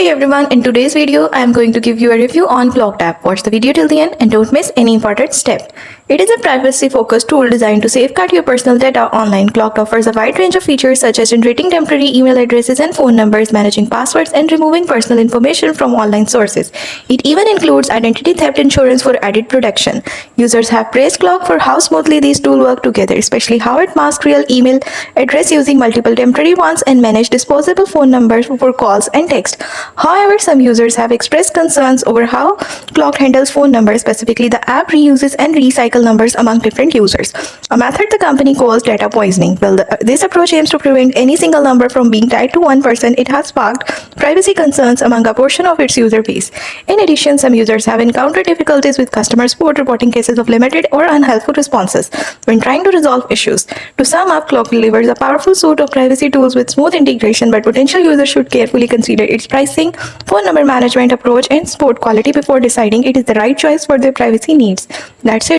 Hey everyone, in today's video, I am going to give you a review on Cloaked app. Watch the video till the end and don't miss any important step. It is a privacy-focused tool designed to safeguard your personal data online. Cloaked offers a wide range of features such as generating temporary email addresses and phone numbers, managing passwords, and removing personal information from online sources. It even includes identity theft insurance for added protection. Users have praised Cloaked for how smoothly these tools work together, especially how it masks real email address using multiple temporary ones and manage disposable phone numbers for calls and text. However, some users have expressed concerns over how Cloaked handles phone numbers. Specifically, the app reuses and recycles numbers among different users, a method the company calls data poisoning. While this approach aims to prevent any single number from being tied to one person, it has sparked privacy concerns among a portion of its user base. In addition, some users have encountered difficulties with customer support reporting cases of limited or unhelpful responses when trying to resolve issues. To sum up, Cloaked delivers a powerful suite of privacy tools with smooth integration, but potential users should carefully consider its pricing, phone number management approach, and support quality before deciding it is the right choice for their privacy needs. That's it.